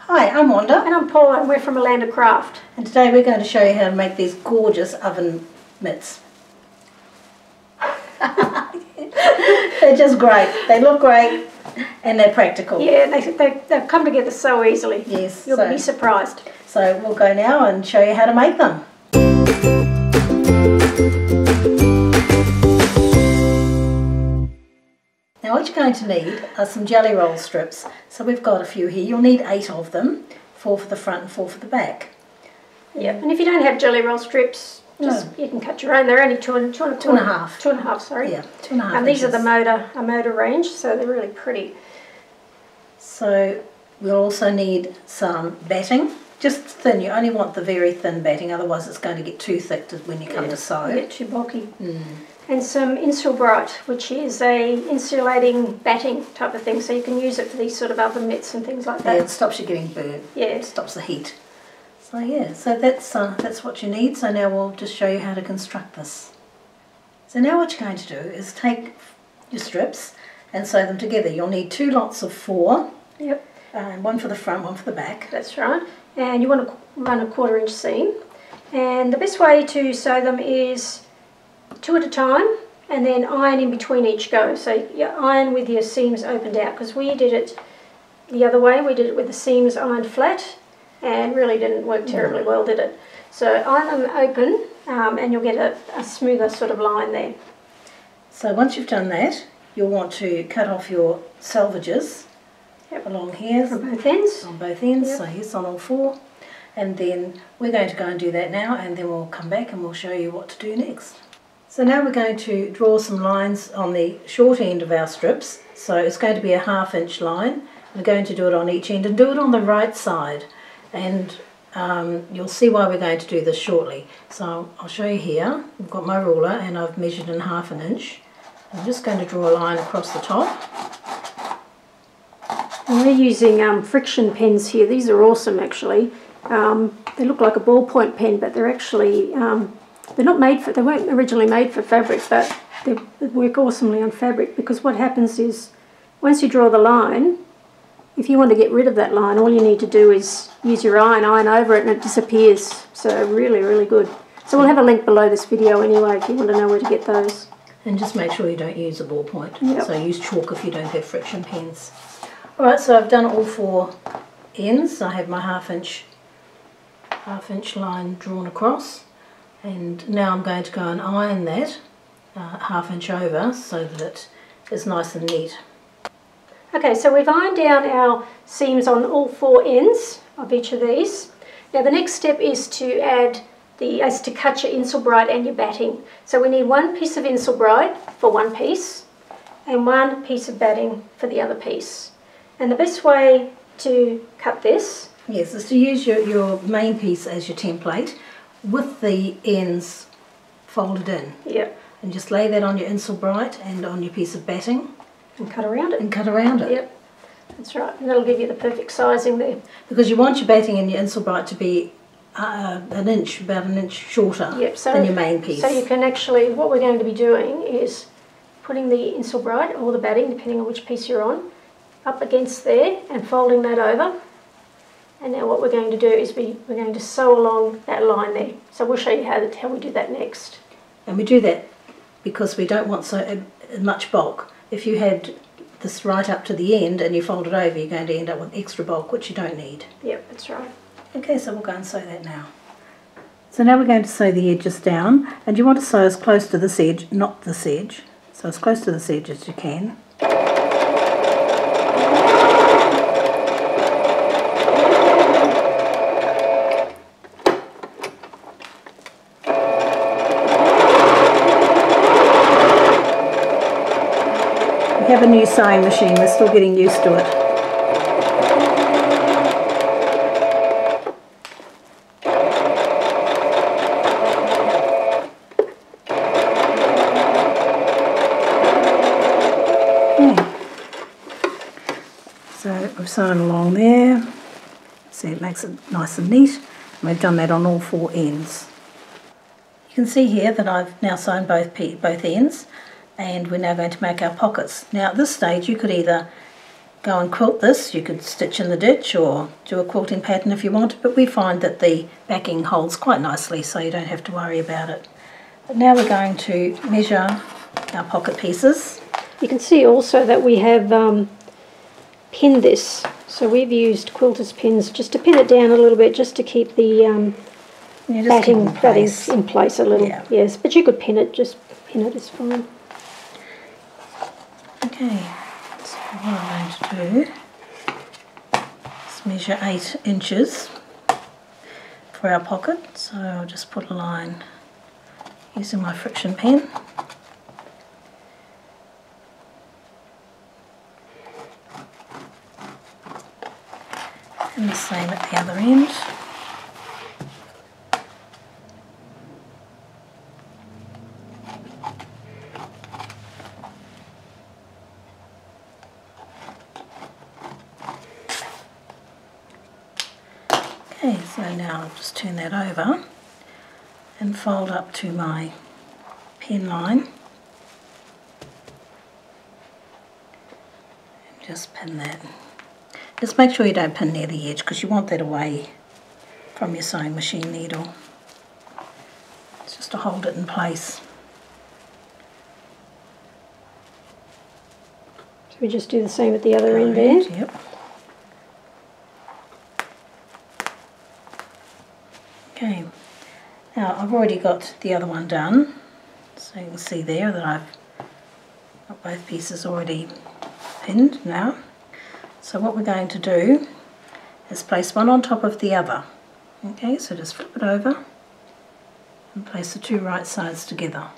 Hi, I'm Wanda. And I'm Paula, and we're from Alanda Craft. And today we're going to show you how to make these gorgeous oven mitts. They're just great. They look great and they're practical. Yeah, they've come together so easily. Yes. You'll be surprised. So we'll go now and show you how to make them. Now what you're going to need are some jelly roll strips. So we've got a few here. You'll need 8 of them, 4 for the front and 4 for the back. Yeah, and if you don't have jelly roll strips, you can cut your own. They're only two and a half. 2.5, sorry. Yeah, 2.5 And these are the motor range, so they're really pretty. So we'll also need some batting. Just thin. You only want the very thin batting, otherwise it's going to get too thick when you come to sew. Get too bulky. And some Insulbright, which is a insulating batting type of thing, so you can use it for these sort of oven mitts and things like that. Yeah, it stops you getting burnt. Yeah, it stops the heat. So yeah, so that's what you need. So now we'll just show you how to construct this. So now what you're going to do is take your strips and sew them together. You'll need 2 lots of 4. Yep. One for the front, one for the back. That's right. And you want to run a 1/4 inch seam. And the best way to sew them is 2 at a time, and then iron in between each go. So you iron with your seams opened out, because we did it the other way. We did it with the seams ironed flat, and really didn't work terribly well, did it? So iron them open, and you'll get a smoother sort of line there. So once you've done that, you'll want to cut off your selvages along here. From both ends. On both ends, Yep. so here's on all 4. And then we're going to go and do that now, and then we'll come back and we'll show you what to do next. So now we're going to draw some lines on the short end of our strips. So it's going to be a 1/2 inch line. We're going to do it on each end and do it on the right side. And you'll see why we're going to do this shortly. So I'll show you here. I've got my ruler and I've measured in 1/2 inch. I'm just going to draw a line across the top. And we're using friction pens here. These are awesome, actually. They look like a ballpoint pen, but they're actually they weren't originally made for fabric, but they work awesomely on fabric, because what happens is once you draw the line, if you want to get rid of that line, all you need to do is use your iron over it and it disappears. So really, really good. So we'll have a link below this video anyway if you want to know where to get those. And just make sure you don't use a ballpoint. Yep. So use chalk if you don't have friction pens. Alright, so I've done all 4 ends. I have my 1/2 inch line drawn across. And now I'm going to go and iron that 1/2 inch over so that it is nice and neat. Okay, so we've ironed down our seams on all 4 ends of each of these. Now the next step is to cut your Insulbright and your batting. So we need 1 piece of Insulbright for 1 piece and 1 piece of batting for the other piece. And the best way to cut this, yes, is to use your main piece as your template with the ends folded in. Yep. And just lay that on your Insulbright and on your piece of batting. And cut around it. And cut around it. Yep, that's right. And that'll give you the perfect sizing there. Because you want your batting and your Insulbright to be about an inch shorter than your main piece. So you can actually, what we're going to be doing is putting the Insulbright or the batting, depending on which piece you're on, up against there and folding that over. And now what we're going to do is we're going to sew along that line there. So we'll show you how we do that next. And we do that because we don't want so much bulk. If you had this right up to the end and you fold it over, you're going to end up with extra bulk, which you don't need. Yep, that's right. Okay, so we'll go and sew that now. So now we're going to sew the edges down, and you want to sew as close to this edge, not this edge. So as close to this edge as you can. We have a new sewing machine, we're still getting used to it. So we've sewn along there, see it makes it nice and neat, and we've done that on all 4 ends. You can see here that I've now sewn both ends, and we're now going to make our pockets. Now at this stage you could either go and quilt this. You could stitch in the ditch or do a quilting pattern if you want, but we find that the backing holds quite nicely, so you don't have to worry about it. But now we're going to measure our pocket pieces. You can see also that we have pinned this. So we've used quilter's pins just to pin it down a little bit, just to keep the batting in place a little. Yeah. Yes, but you could pin it, just pin it is fine. Okay, so what I'm going to do is measure 8 inches for our pocket. So I'll just put a line using my friction pen. And the same at the other end. Okay, so now I'll just turn that over and fold up to my pen line. And just pin that. Just make sure you don't pin near the edge, because you want that away from your sewing machine needle. It's just to hold it in place. So we just do the same at the other end there? Yep. Okay, now I've already got the other one done, so you can see there that I've got both pieces already pinned now. So what we're going to do is place one on top of the other. Okay, so just flip it over and place the two right sides together.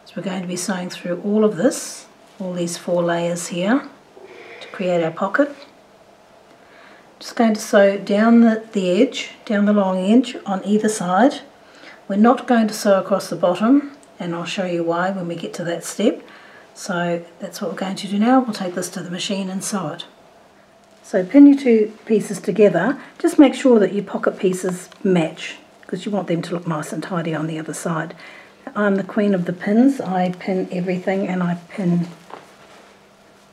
So we're going to be sewing through all of this, all these 4 layers here, to create our pocket. Just going to sew down the edge, down the long edge on either side. We're not going to sew across the bottom, and I'll show you why when we get to that step. So that's what we're going to do now. We'll take this to the machine and sew it. So pin your 2 pieces together. Just make sure that your pocket pieces match, because you want them to look nice and tidy on the other side. I'm the queen of the pins. I pin everything, and I pin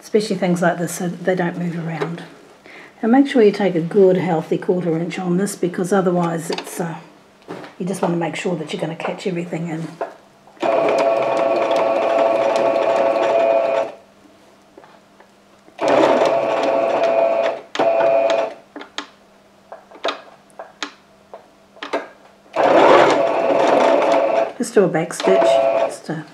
especially things like this so that they don't move around. And make sure you take a good healthy 1/4 inch on this, because otherwise it's you just want to make sure that you're going to catch everything in. Just do a back stitch, just to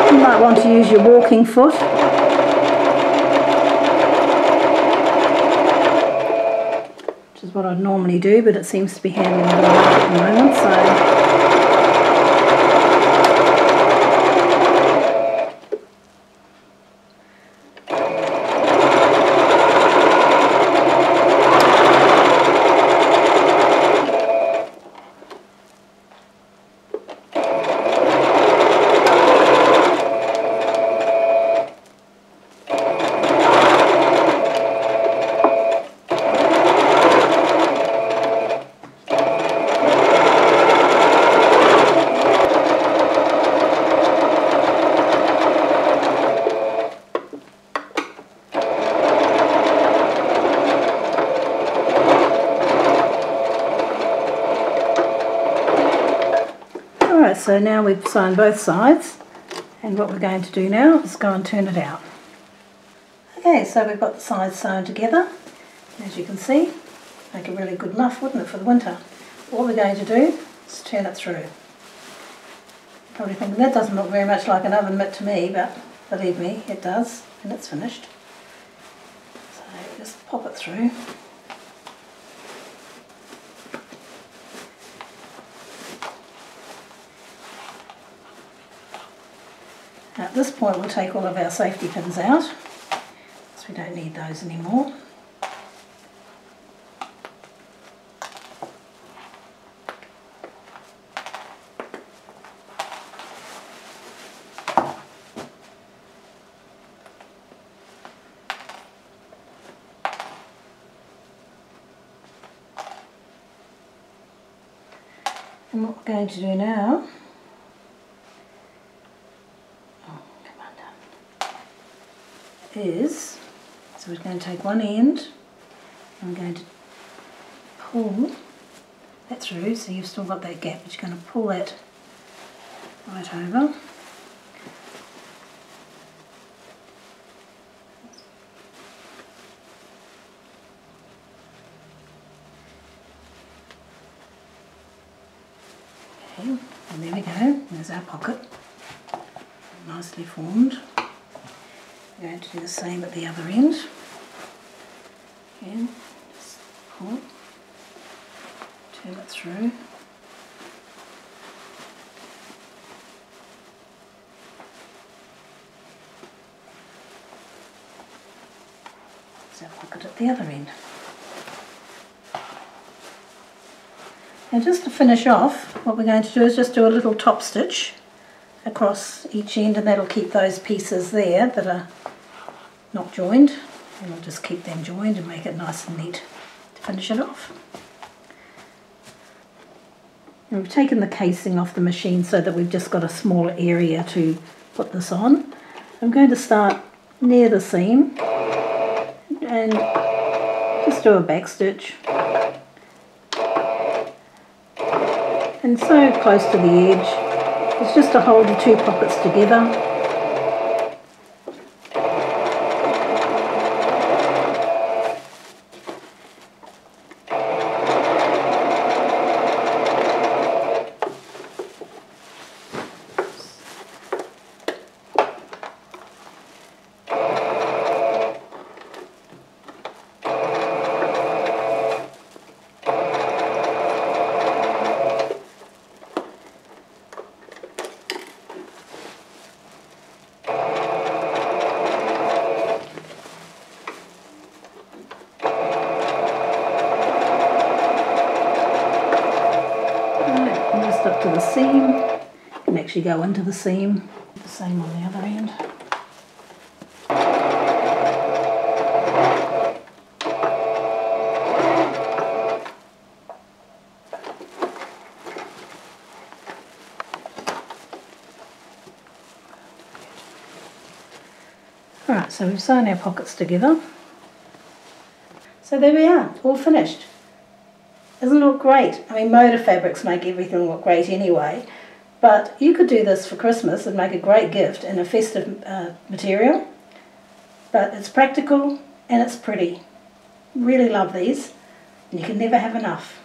you might want to use your walking foot. Which is what I'd normally do, but it seems to be handling it all right at the moment, so so now we've sewn both sides, and what we're going to do now is go and turn it out. Okay, so we've got the sides sewn together. As you can see, make a really good muff, wouldn't it, for the winter? What we're going to do is turn it through. Probably thinking that doesn't look very much like an oven mitt to me, but believe me, it does, and it's finished. So just pop it through. Now at this point we'll take all of our safety pins out, because we don't need those anymore. And what we're going to do now, is, so we're going to take one end, I'm going to pull that through, so you've still got that gap, but you're going to pull that right over. Okay, and there we go, there's our pocket, nicely formed. We're going to do the same at the other end. Again, just pull, turn it through. There's our pocket at the other end. And just to finish off, what we're going to do is just do a little top stitch across each end, and that'll keep those pieces there that are not joined, and we'll just keep them joined and make it nice and neat to finish it off. And we've taken the casing off the machine so that we've just got a smaller area to put this on. I'm going to start near the seam and just do a back stitch, and so close to the edge, it's just to hold the two pockets together. Up to the seam, and actually go into the seam, the same on the other end. Alright, so we've sewn our pockets together. So there we are, all finished. Doesn't it look great? I mean, motor fabrics make everything look great anyway, but you could do this for Christmas and make a great gift in a festive material. But it's practical and it's pretty. Really love these, and you can never have enough.